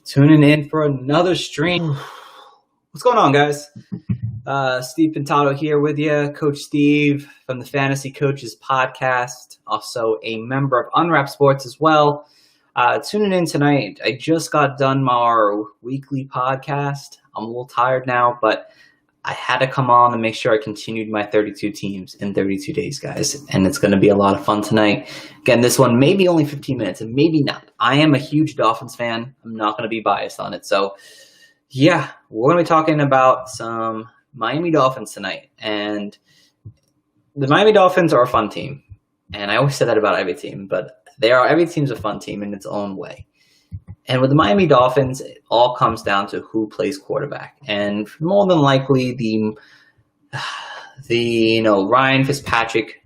Tuning in for another stream. What's going on, guys? Steve Pintato here with you, Coach Steve from the Fantasy Coaches Podcast, also a member of Unwrap Sports as well. Tuning in tonight. I just got done our weekly podcast. I'm a little tired now, but I had to come on and make sure I continued my 32 teams in 32 days, guys. And it's going to be a lot of fun tonight. Again, this one may be only 15 minutes and maybe not. I am a huge Dolphins fan. I'm not going to be biased on it. So, yeah, we're going to be talking about some Miami Dolphins tonight. And the Miami Dolphins are a fun team. And I always say that about every team, but every team's a fun team in its own way. And with the Miami Dolphins, it all comes down to who plays quarterback. And more than likely, the Ryan Fitzpatrick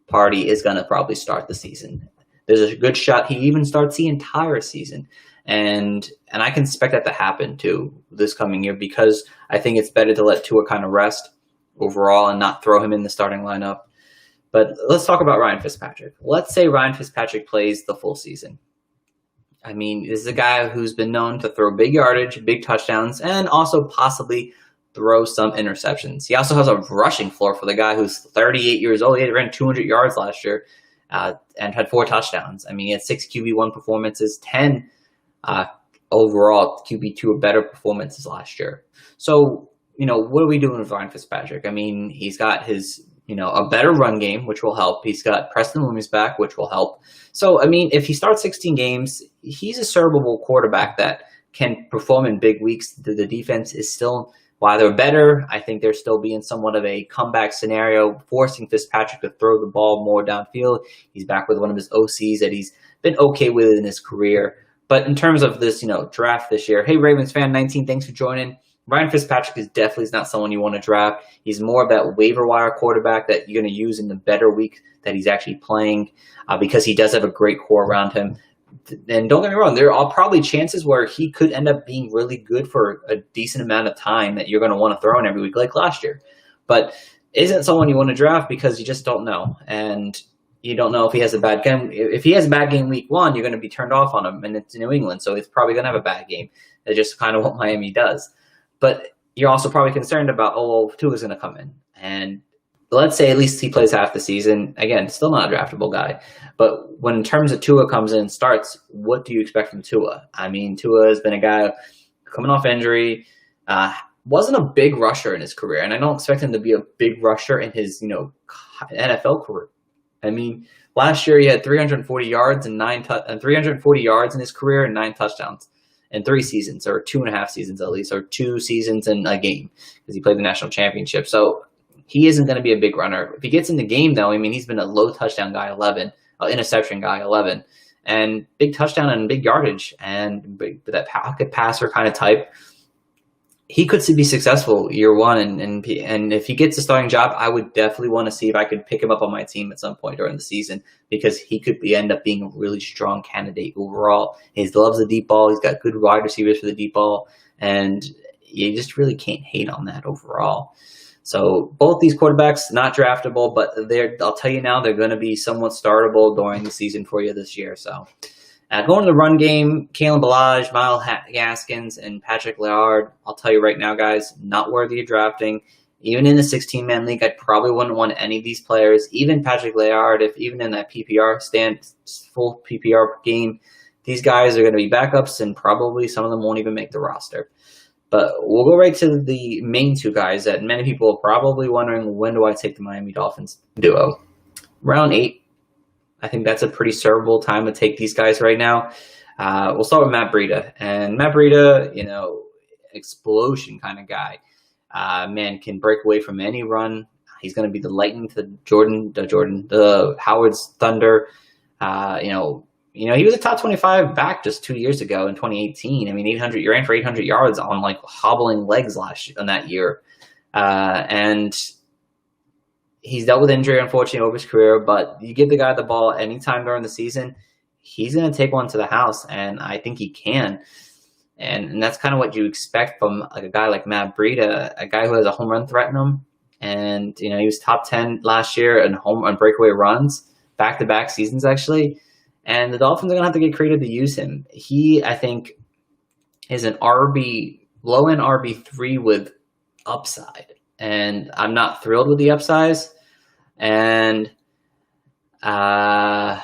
party is going to probably start the season. There's a good shot he even starts the entire season. And I can expect that to happen too this coming year, because I think it's better to let Tua kind of rest overall and not throw him in the starting lineup. But let's talk about Ryan Fitzpatrick. Let's say Ryan Fitzpatrick plays the full season. I mean, this is a guy who's been known to throw big yardage, big touchdowns, and also possibly throw some interceptions. He also has a rushing floor for the guy who's 38 years old. He ran 200 yards last year and had 4 touchdowns. I mean, he had 6 QB1 performances, 10 overall QB2 or better performances last year. So, what are we doing with Ryan Fitzpatrick? I mean, he's got his a better run game, which will help. He's got Preston Williams back, which will help. So, I mean, if he starts 16 games, he's a servable quarterback that can perform in big weeks. The defense is still, while they're better, I think they're still being somewhat of a comeback scenario, forcing Fitzpatrick to throw the ball more downfield. He's back with one of his OCs that he's been okay with in his career. But in terms of this, draft this year, hey, Ravens fan 19, thanks for joining. Ryan Fitzpatrick is definitely not someone you want to draft. He's more of that waiver wire quarterback that you're going to use in the better week that he's actually playing because he does have a great core around him. And don't get me wrong, there are probably chances where he could end up being really good for a decent amount of time that you're going to want to throw in every week like last year. But isn't someone you want to draft because you just don't know. And you don't know if he has a bad game. If he has a bad game week 1, you're going to be turned off on him, and it's New England, so he's probably going to have a bad game. That's just kind of what Miami does. But you're also probably concerned about, Tua's going to come in. And let's say at least he plays half the season. Again, still not a draftable guy. But when in terms of Tua comes in and starts, what do you expect from Tua? I mean, Tua has been a guy coming off injury, wasn't a big rusher in his career. And I don't expect him to be a big rusher in his, NFL career. I mean, last year he had 340 yards and 340 yards in his career and 9 touchdowns. In 3 seasons, or 2.5 seasons at least, or 2 seasons in a game, because he played the national championship. So he isn't going to be a big runner. If he gets in the game, though, I mean, he's been a low touchdown guy, 11, interception guy, 11, and big touchdown and big yardage, and that pocket passer kind of type. He could be successful year 1, and if he gets a starting job, I would definitely want to see if I could pick him up on my team at some point during the season, because he could end up being a really strong candidate overall. He loves the deep ball. He's got good wide receivers for the deep ball, and you just really can't hate on that overall. So both these quarterbacks, not draftable, but I'll tell you now, they're going to be somewhat startable during the season for you this year. So going to the run game, Kalen Ballage, Miles Gaskins, and Patrick Laird, I'll tell you right now, guys, not worthy of drafting. Even in the 16-man league, I probably wouldn't want any of these players. Even Patrick Laird, even in that full PPR game, these guys are going to be backups, and probably some of them won't even make the roster. But we'll go right to the main 2 guys that many people are probably wondering, when do I take the Miami Dolphins duo? Round 8. I think that's a pretty servable time to take these guys right now. We'll start with Matt Breida. And Matt Breida, explosion kind of guy. Can break away from any run. He's going to be the lightning to the Howard's thunder. He was a top 25 back just 2 years ago in 2018. I mean, he ran for 800 yards on hobbling legs on that year. And he's dealt with injury, unfortunately, over his career, but you give the guy the ball anytime during the season, he's going to take one to the house, and I think he can. And that's kind of what you expect from a guy like Matt Breida, a guy who has a home run threat in him. And, he was top 10 last year in home run breakaway runs, back-to-back seasons, actually. And the Dolphins are going to have to get creative to use him. He, I think, is an low end RB3 with upside, and I'm not thrilled with the upsize. And yeah,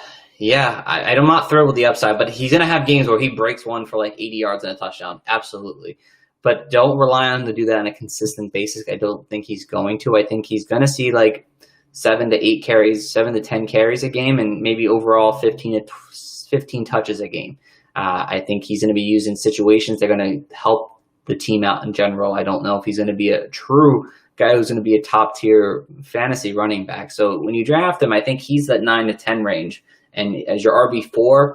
I'm not thrilled with the upside, but he's gonna have games where he breaks one for like 80 yards and a touchdown, absolutely. But don't rely on him to do that on a consistent basis. I don't think he's going to. I think he's gonna see like 7 to 10 carries a game, and maybe overall 15 touches a game. I think he's going to be used in situations that are going to help the team out in general. I don't know if he's going to be a true guy who's going to be a top tier fantasy running back. So when you draft him, I think he's that 9 to 10 range. And as your RB4,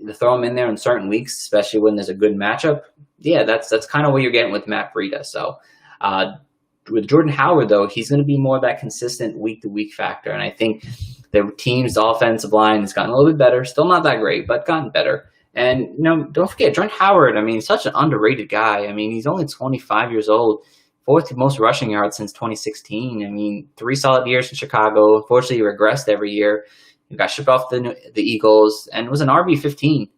to throw him in there in certain weeks, especially when there's a good matchup, yeah, that's kind of what you're getting with Matt Breida. So with Jordan Howard, though, he's going to be more of that consistent week-to-week factor. And I think the team's offensive line has gotten a little bit better. Still not that great, but gotten better. And, don't forget, Jordan Howard, I mean, such an underrated guy. I mean, he's only 25 years old, fourth most rushing yards since 2016. I mean, 3 solid years in Chicago. Unfortunately, he regressed every year. He got shipped off the Eagles and was an RB15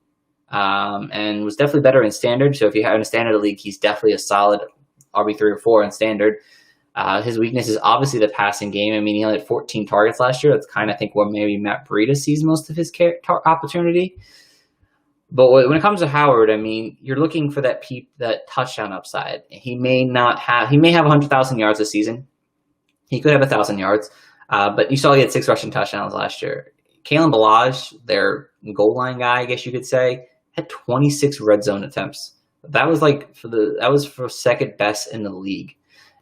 and was definitely better in standard. So if you have in a standard league, he's definitely a solid RB3 or 4 in standard. His weakness is obviously the passing game. I mean, he only had 14 targets last year. That's kind of, I think, where maybe Matt Breida sees most of his opportunity. But when it comes to Howard, I mean, you're looking for that touchdown upside. He may have 100,000 yards this season. He could have 1,000 yards. But you saw he had 6 rushing touchdowns last year. Kalen Ballage, their goal line guy, I guess you could say, had 26 red zone attempts. That was for second best in the league.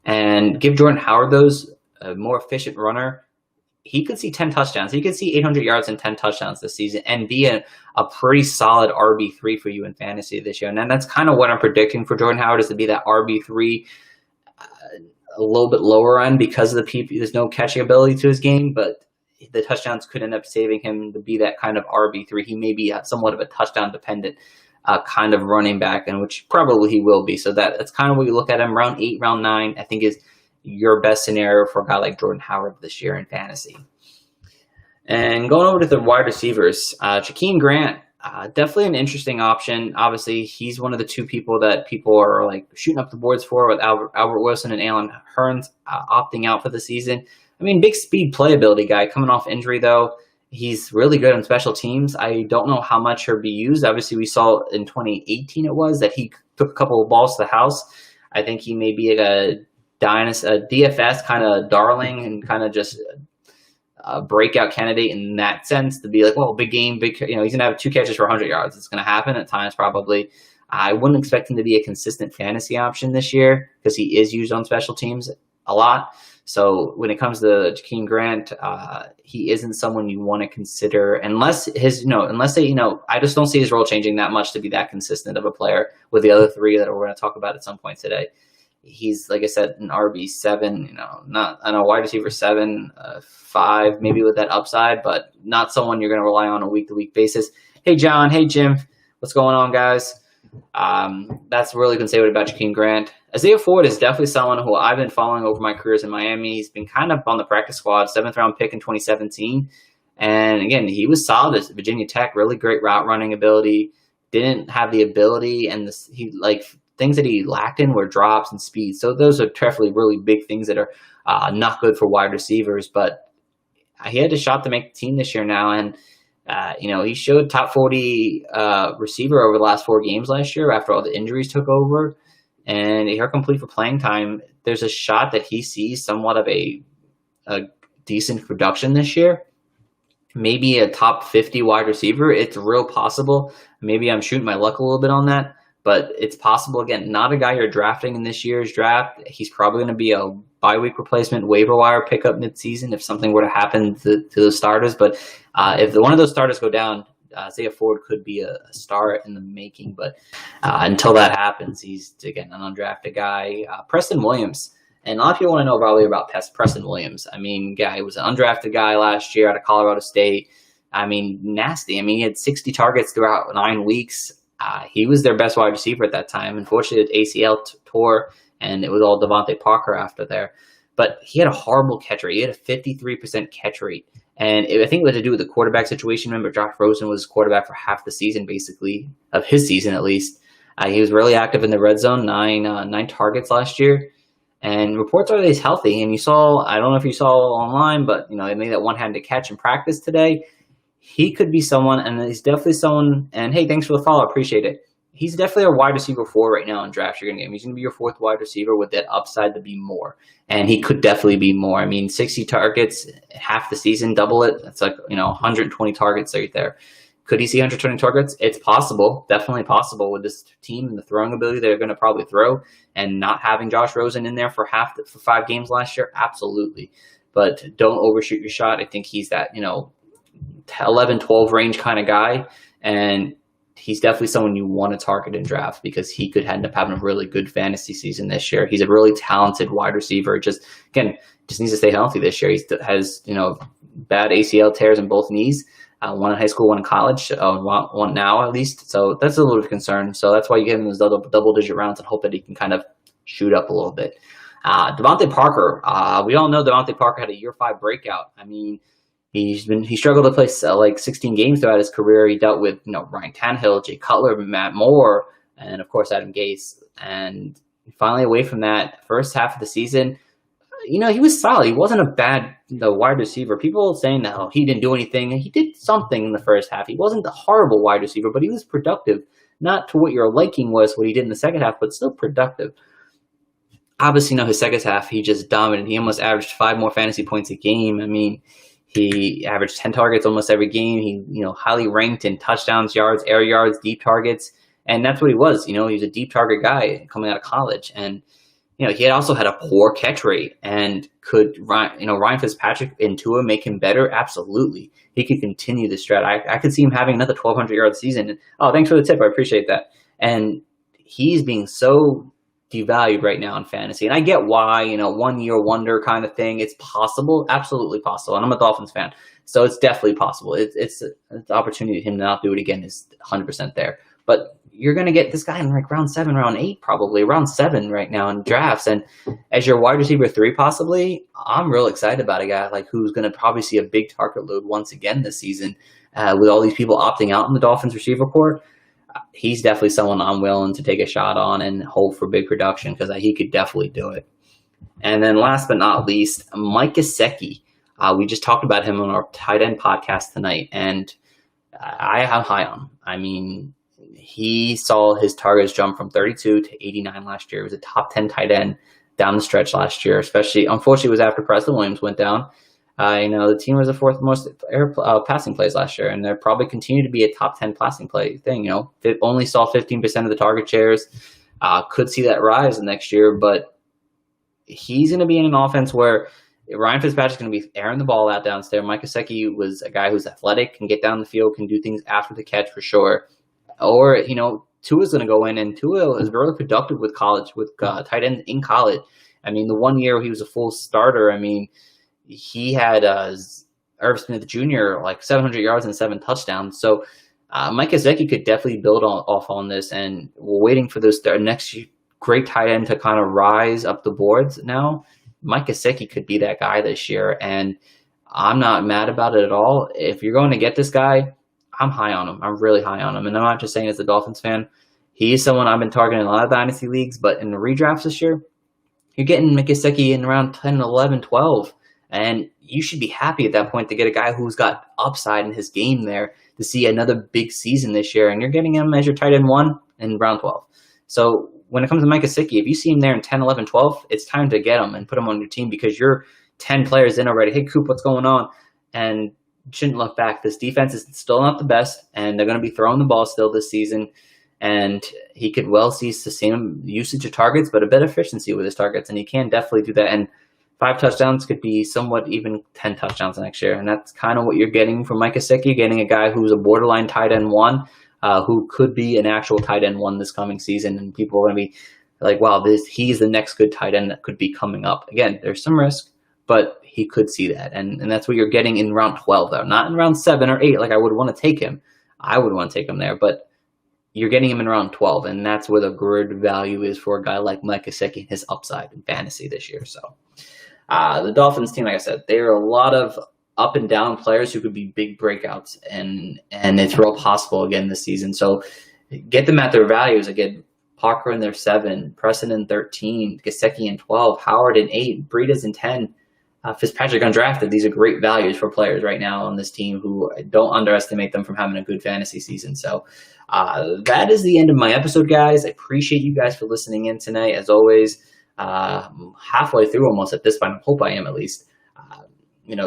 And give Jordan Howard a more efficient runner, he could see 10 touchdowns. He could see 800 yards and 10 touchdowns this season and be a pretty solid RB3 for you in fantasy this year. And that's kind of what I'm predicting for Jordan Howard, is to be that RB3 a little bit lower end because of there's no catching ability to his game, but the touchdowns could end up saving him to be that kind of RB3. He may be somewhat of a touchdown dependent kind of running back, and which probably he will be. So that's kind of what you look at him. Round 8, round 9, I think is your best scenario for a guy like Jordan Howard this year in fantasy. And going over to the wide receivers, Jakeem Grant, definitely an interesting option. Obviously, he's one of the 2 people that people are like shooting up the boards for, with Albert Wilson and Alan Hearns opting out for the season. I mean, big speed playability guy coming off injury, though. He's really good on special teams. I don't know how much he'll be used. Obviously, we saw in 2018 that he took a couple of balls to the house. I think he may be a DFS kind of darling and kind of just a breakout candidate in that sense, to be like, well, big game, he's going to have 2 catches for 100 yards. It's going to happen at times probably. I wouldn't expect him to be a consistent fantasy option this year because he is used on special teams a lot. So when it comes to Jakeem Grant, he isn't someone you want to consider unless I just don't see his role changing that much to be that consistent of a player with the other 3 that we're going to talk about at some point today. He's, like I said, an RB7, not a wide receiver 7, 5, maybe with that upside, but not someone you're going to rely on a week-to-week basis. Hey, John. Hey, Jim. What's going on, guys? That's really going to say what about Jakeem Grant. Isaiah Ford is definitely someone who I've been following over my careers in Miami. He's been kind of on the practice squad, 7th-round pick in 2017. And, again, he was solid at Virginia Tech, really great route running ability. Didn't have the ability, and things that he lacked in were drops and speed. So those are definitely really big things that are not good for wide receivers. But he had a shot to make the team this year now. And, he showed top 40 receiver over the last 4 games last year after all the injuries took over. And he are complete for playing time. There's a shot that he sees somewhat of a decent production this year. Maybe a top 50 wide receiver. It's real possible. Maybe I'm shooting my luck a little bit on that. But it's possible, again, not a guy you're drafting in this year's draft. He's probably going to be a bye-week replacement, waiver wire pickup midseason if something were to happen to the starters. But if one of those starters go down, Isaiah Ford could be a star in the making. But until that happens, he's, again, an undrafted guy. Preston Williams. And a lot of people want to know probably about Preston Williams. I mean, he was an undrafted guy last year out of Colorado State. I mean, nasty. I mean, he had 60 targets throughout 9 weeks. He was their best wide receiver at that time. Unfortunately, the ACL tore, and it was all Devontae Parker after there. But he had a horrible catch rate. He had a 53% catch rate. And I think it had to do with the quarterback situation. Remember, Josh Rosen was quarterback for half the season, basically, of his season at least. He was really active in the red zone, nine targets last year. And reports are that he's healthy. And I don't know if you saw online, but they made that one-handed catch in practice today. He could be someone, and he's definitely someone. And hey, thanks for the follow. I appreciate it. He's definitely a wide receiver 4 right now in drafts you're going to get him. He's going to be your 4th wide receiver with that upside to be more. And he could definitely be more. I mean, 60 targets, half the season, double it. That's like, 120 targets right there. Could he see 120 targets? It's possible, definitely possible with this team and the throwing ability they're going to probably throw, and not having Josh Rosen in there for 5 games last year. Absolutely. But don't overshoot your shot. I think he's that, 11, 12 range kind of guy. And he's definitely someone you want to target in draft because he could end up having a really good fantasy season this year. He's a really talented wide receiver. Just needs to stay healthy this year. He has, bad ACL tears in both knees. One in high school, one in college, one now at least. So that's a little bit of concern. So that's why you give him those double-digit rounds and hope that he can kind of shoot up a little bit. Devontae Parker. We all know Devontae Parker had a year 5 breakout. I mean, he struggled to play like 16 games throughout his career. He dealt with Ryan Tannehill, Jay Cutler, Matt Moore, and of course Adam Gase. And finally, away from that first half of the season, he was solid. He wasn't a bad wide receiver. People saying that he didn't do anything. He did something in the first half. He wasn't a horrible wide receiver, but he was productive. Not to what your liking was, what he did in the second half, but still productive. Obviously, his second half, he just dominated. He almost averaged 5 more fantasy points a game. I mean, he averaged 10 targets almost every game. He, highly ranked in touchdowns, yards, air yards, deep targets. And that's what he was. He was a deep target guy coming out of college. And, he had also had a poor catch rate. And could Ryan Fitzpatrick and Tua make him better? Absolutely. He could continue this strat. I could see him having another 1,200-yard season. Oh, thanks for the tip. I appreciate that. And he's being so devalued right now in fantasy. And I get why, 1 year wonder kind of thing. It's possible. Absolutely possible. And I'm a Dolphins fan. So it's definitely possible. It's the opportunity for him to not do it again is 100% there. But you're going to get this guy in like round 7, round 8, probably round 7 right now in drafts. And as your wide receiver 3, possibly, I'm real excited about a guy like who's going to probably see a big target load once again this season with all these people opting out in the Dolphins receiver corps. He's definitely someone I'm willing to take a shot on and hope for big production because he could definitely do it. And then last but not least, Mike Gesicki. We just talked about him on our tight end podcast tonight, and I am high on him. I mean, he saw his targets jump from 32 to 89 last year. He was a top 10 tight end down the stretch last year, unfortunately, it was after Preston Williams went down. The team was the 4th most passing plays last year, and they'll probably continue to be a top 10 passing play thing. It only saw 15% of the target shares. Could see that rise next year, but he's going to be in an offense where Ryan Fitzpatrick's going to be airing the ball out downstairs. Mike Gesicki was a guy who's athletic, can get down the field, can do things after the catch for sure. Or, Tua's going to go in, and Tua is really productive with tight end in college. I mean, the 1 year he was a full starter, he had Irv Smith Jr. like 700 yards and 7 touchdowns. So Mike Gesicki could definitely build off on this, and we're waiting for this next great tight end to kind of rise up the boards now. Mike Gesicki could be that guy this year, and I'm not mad about it at all. If you're going to get this guy, I'm high on him. I'm really high on him. And I'm not just saying as a Dolphins fan. He is someone I've been targeting in a lot of dynasty leagues, but in the redrafts this year, you're getting Mike Gesicki in around 10, 11, 12. And you should be happy at that point to get a guy who's got upside in his game there to see another big season this year. And you're getting him as your tight end 1 in round 12. So when it comes to Mike Gesicki, if you see him there in 10, 11, 12, it's time to get him and put him on your team because you're 10 players in already. Hey, Coop, what's going on? And shouldn't look back. This defense is still not the best, and they're going to be throwing the ball still this season. And he could well see the same usage of targets, but a better efficiency with his targets. And he can definitely do that. And 5 touchdowns could be somewhat even 10 touchdowns next year. And that's kind of what you're getting from Mike Gesicki, getting a guy who's a borderline tight end 1, who could be an actual tight end 1 this coming season. And people are going to be like, wow, he's the next good tight end that could be coming up. Again, there's some risk, but he could see that. And that's what you're getting in round 12, though. Not in round 7 or 8 like I would want to take him. I would want to take him there, but you're getting him in round 12, and that's where the good value is for a guy like Mike Gesicki, his upside in fantasy this year. So the Dolphins team, like I said, there are a lot of up and down players who could be big breakouts, and it's real possible again this season. So get them at their values. Again, Parker in their 7, Preston in 13, Gesicki in 12, Howard in 8, Breida's in 10, Fitzpatrick undrafted. These are great values for players right now on this team who don't underestimate them from having a good fantasy season. So that is the end of my episode, guys. I appreciate you guys for listening in tonight. As always, halfway through almost at this point. I hope I am at least.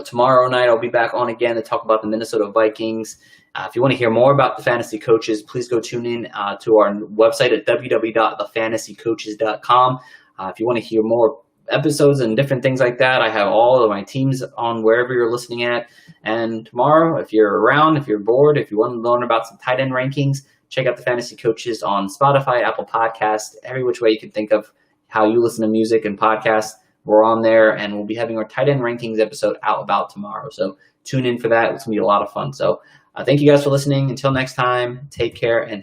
Tomorrow night I'll be back on again to talk about the Minnesota Vikings. If you want to hear more about the fantasy coaches, please go tune in to our website at www.thefantasycoaches.com. If you want to hear more episodes and different things like that, I have all of my teams on wherever you're listening at. And tomorrow, if you're around, if you're bored, if you want to learn about some tight end rankings, check out the Fantasy Coaches on Spotify, Apple Podcasts, every which way you can think of how you listen to music and podcasts. We're on there, and we'll be having our tight end rankings episode out about tomorrow. So tune in for that. It's going to be a lot of fun. So thank you guys for listening. Until next time, take care and